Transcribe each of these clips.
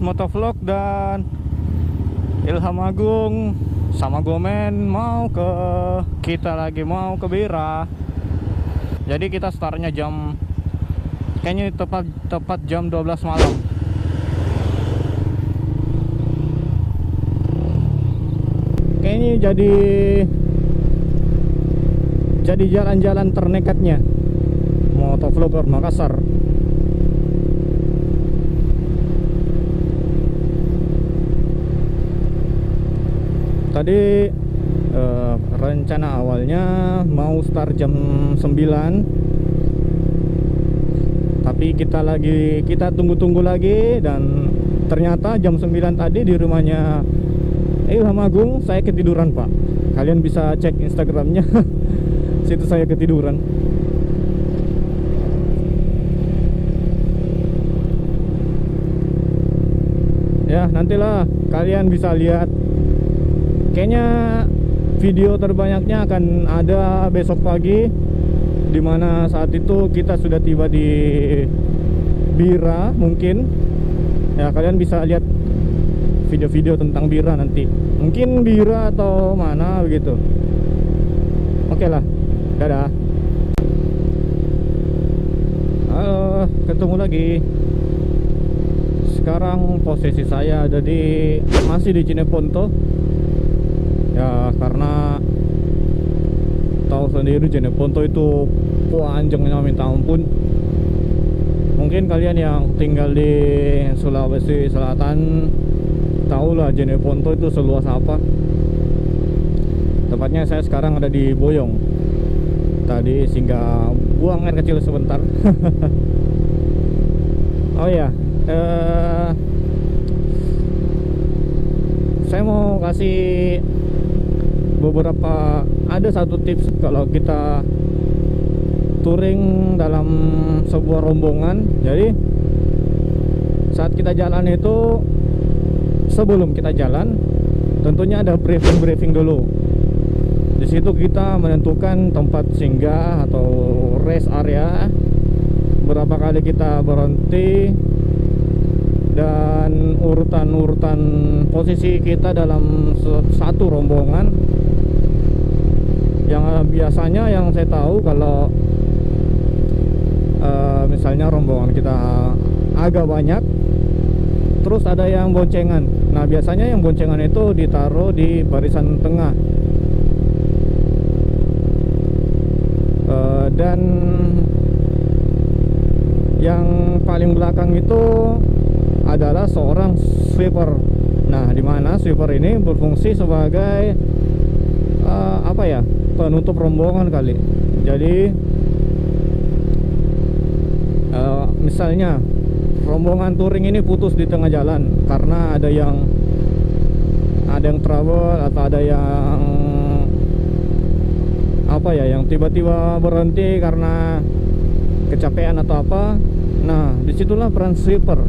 Motovlog dan Ilham Agung sama Gomen kita lagi mau ke Bira. Jadi kita startnya kayaknya tepat jam 12 malam. Kayaknya jadi jalan-jalan ternekatnya motovlogger Makassar. Tadi rencana awalnya mau start jam 9, tapi kita tunggu-tunggu lagi, dan ternyata jam 9 tadi di rumahnya Ilham Agung saya ketiduran, Pak. Kalian bisa cek Instagramnya. Situ saya ketiduran. Ya, nantilah kalian bisa lihat. Kayaknya video terbanyaknya akan ada besok pagi, dimana saat itu kita sudah tiba di Bira mungkin. Ya, kalian bisa lihat video-video tentang Bira nanti. Mungkin Bira atau mana begitu. Oke lah, dadah. Halo, ketemu lagi. Sekarang posisi saya ada masih di Cineponto. Ya, karena tahu sendiri Cineponto itu panjangnya minta ampun. Mungkin kalian yang tinggal di Sulawesi Selatan tahulah Cineponto itu seluas apa. Tepatnya saya sekarang ada di Boyong. Tadi singgah buang air kecil sebentar. Oh ya, saya mau kasih ada satu tips kalau kita touring dalam sebuah rombongan. Jadi saat kita jalan itu, sebelum kita jalan tentunya ada briefing dulu. Di situ kita menentukan tempat singgah atau rest area, berapa kali kita berhenti, dan urutan posisi kita dalam satu rombongan. Yang biasanya yang saya tahu kalau misalnya rombongan kita agak banyak, terus ada yang boncengan. Nah, biasanya yang boncengan itu ditaruh di barisan tengah, dan yang paling belakang itu adalah seorang sweeper. Nah, dimana sweeper ini berfungsi sebagai penutup rombongan kali. Jadi misalnya rombongan touring ini putus di tengah jalan karena ada yang trouble, atau ada yang tiba-tiba berhenti karena kecapean atau apa. Nah, disitulah peran sweeper.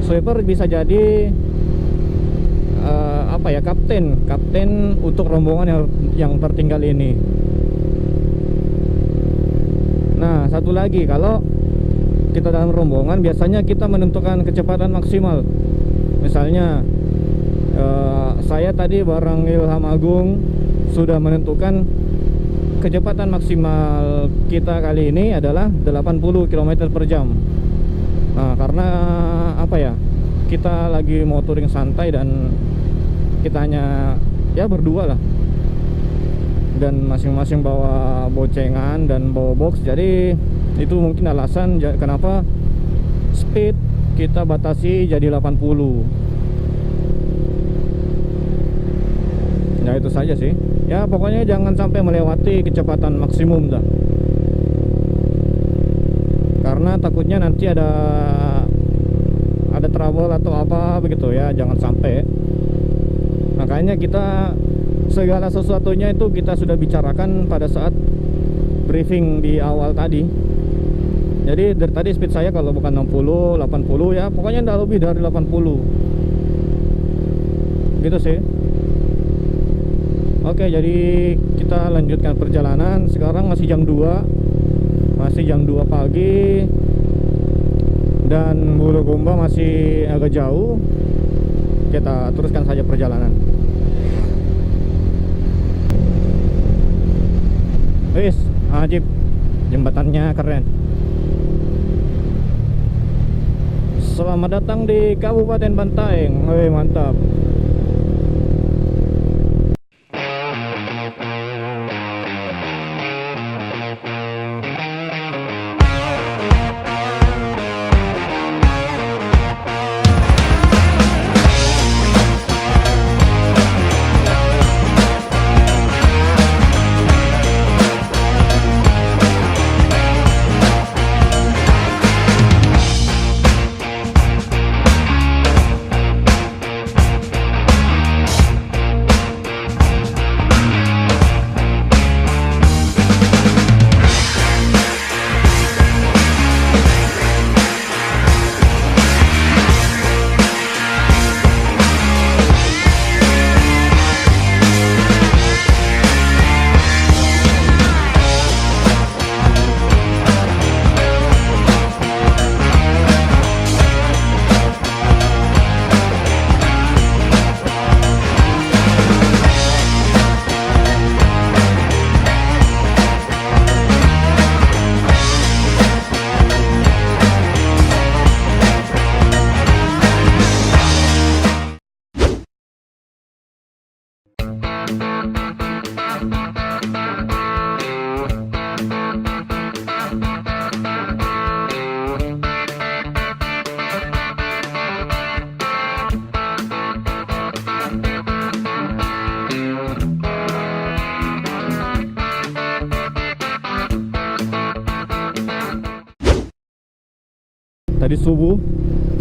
Sweeper bisa jadi kapten untuk rombongan yang tertinggal ini. Nah, satu lagi, kalau kita dalam rombongan biasanya kita menentukan kecepatan maksimal. Misalnya saya tadi bareng Ilham Agung sudah menentukan kecepatan maksimal kita kali ini adalah 80 km per jam. Nah, karena kita lagi mau touring santai dan kita hanya berdua lah, dan masing-masing bawa bocengan dan bawa box. Jadi itu mungkin alasan kenapa speed kita batasi jadi 80. Ya, itu saja sih. Ya, pokoknya jangan sampai melewati kecepatan maksimum dah, karena takutnya nanti ada trouble atau apa begitu ya. Jangan sampai. Makanya kita segala sesuatunya itu kita sudah bicarakan pada saat briefing di awal tadi. Jadi dari tadi speed saya kalau bukan 60, 80 ya, pokoknya tidak lebih dari 80. Gitu sih. Oke, jadi kita lanjutkan perjalanan. Sekarang masih jam 2 pagi. dan Bulukumba masih agak jauh. Kita teruskan saja perjalanan. Wis, ajib, jembatannya keren. Selamat datang di Kabupaten Bantaeng. Wih, mantap. Tadi subuh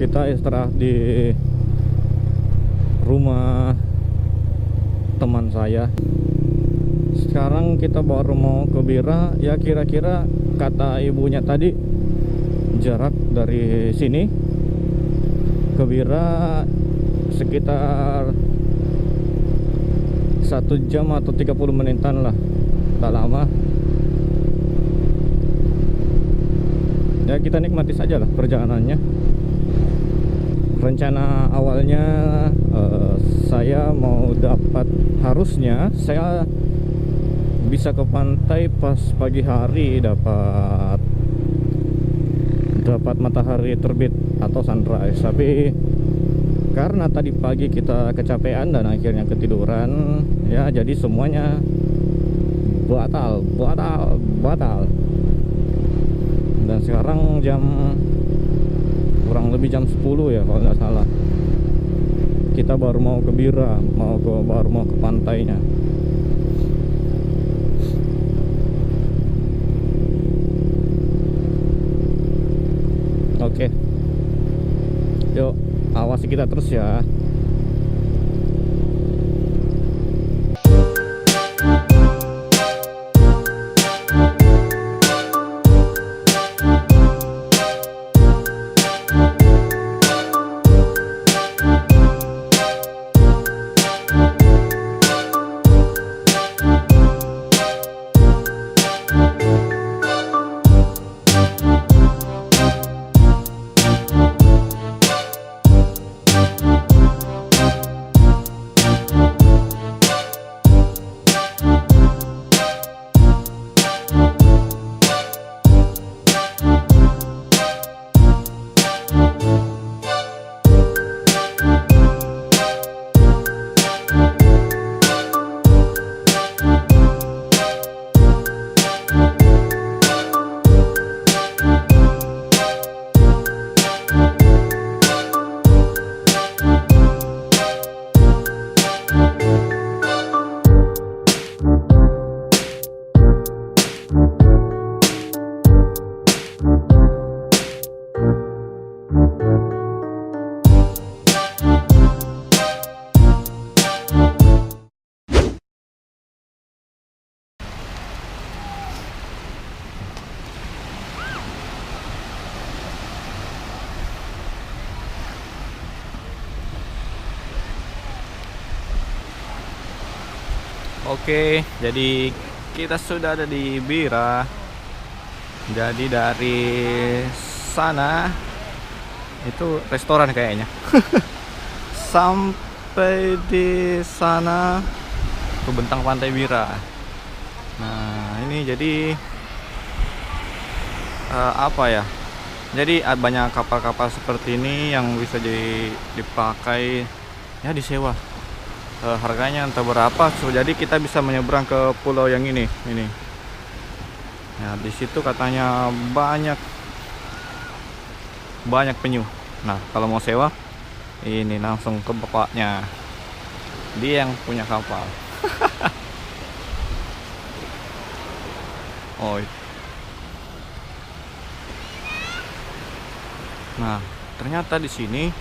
kita istirahat di rumah teman saya. Sekarang kita baru mau ke Bira. Ya kira-kira kata ibunya tadi jarak dari sini ke Bira sekitar 1 jam atau 30 menitan lah, tak lama. Ya kita nikmati saja lah perjalanannya. Rencana awalnya saya mau harusnya saya bisa ke pantai pas pagi hari, dapat matahari terbit atau sunrise. Tapi karena tadi pagi kita kecapean dan akhirnya ketiduran, ya jadi semuanya batal. Dan sekarang kurang lebih jam 10 ya kalau nggak salah. Kita baru mau ke Bira, baru mau ke pantainya. Oke. Yuk, awasi kita terus ya. Oke, jadi kita sudah ada di Bira. Jadi dari sana Itu restoran kayaknya. Sampai di sana ke bentang Pantai Bira. Nah, ini jadi apa ya? Jadi banyak kapal-kapal seperti ini yang bisa dipakai ya, disewa. Harganya entah berapa, so jadi kita bisa menyeberang ke pulau yang ini. Nah, di situ katanya banyak penyu. Nah, kalau mau sewa, ini langsung ke bapaknya, dia yang punya kapal. Oh, nah ternyata di sini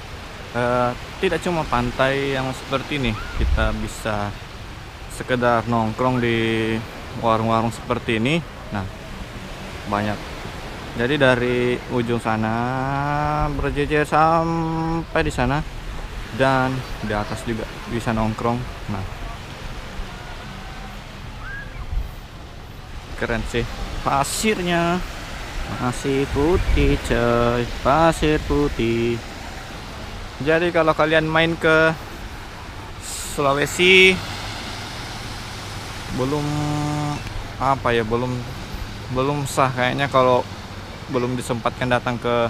tidak cuma pantai yang seperti ini, kita bisa sekedar nongkrong di warung-warung seperti ini. Nah, banyak. Jadi dari ujung sana berjejer sampai di sana, dan di atas juga bisa nongkrong. Nah, keren sih pasirnya, masih putih coy, pasir putih. Jadi kalau kalian main ke Sulawesi, belum sah kayaknya kalau belum disempatkan datang ke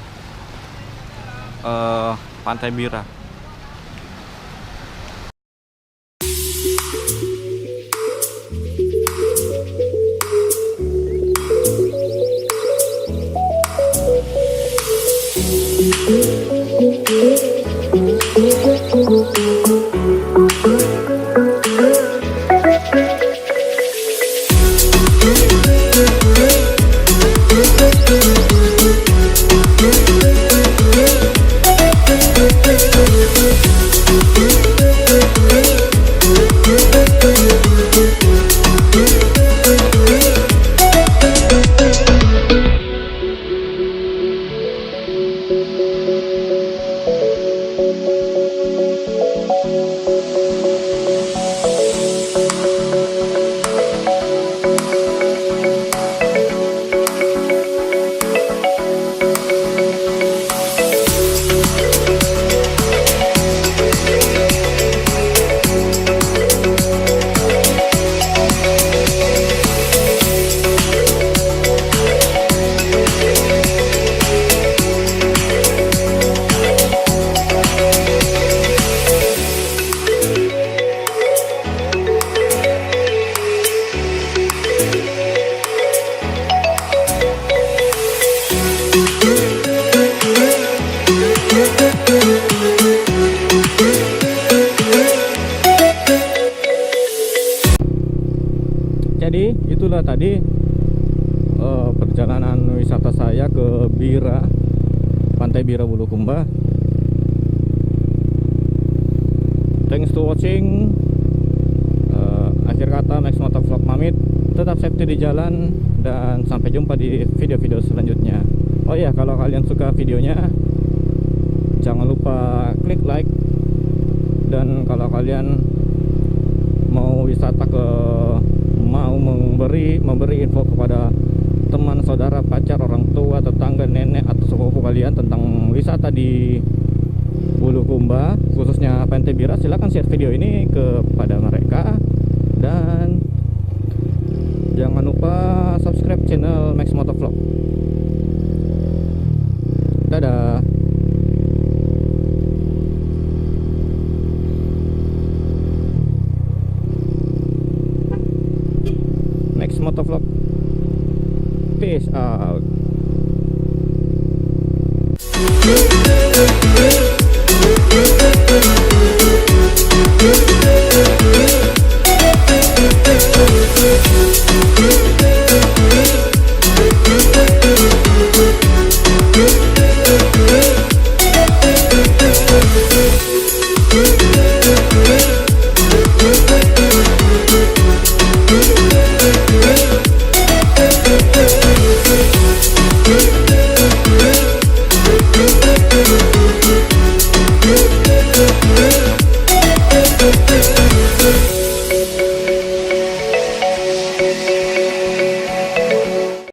Pantai Bira. Jadi itulah tadi perjalanan wisata saya ke Bira, Pantai Bira Bulukumba. Thanks to watching. Akhir kata Max Motovlog pamit. Tetap safety di jalan dan sampai jumpa di video-video selanjutnya. Oh iya, kalau kalian suka videonya, jangan lupa klik like. Dan kalau kalian mau wisata mau memberi info kepada teman, saudara, pacar, orang tua, tetangga, nenek atau sepupu kalian tentang wisata di Bulukumba, khususnya Pantai Bira, silahkan share video ini kepada mereka. Dan jangan lupa subscribe channel Max Motovlog. Dadah. Max Motovlog. Peace out.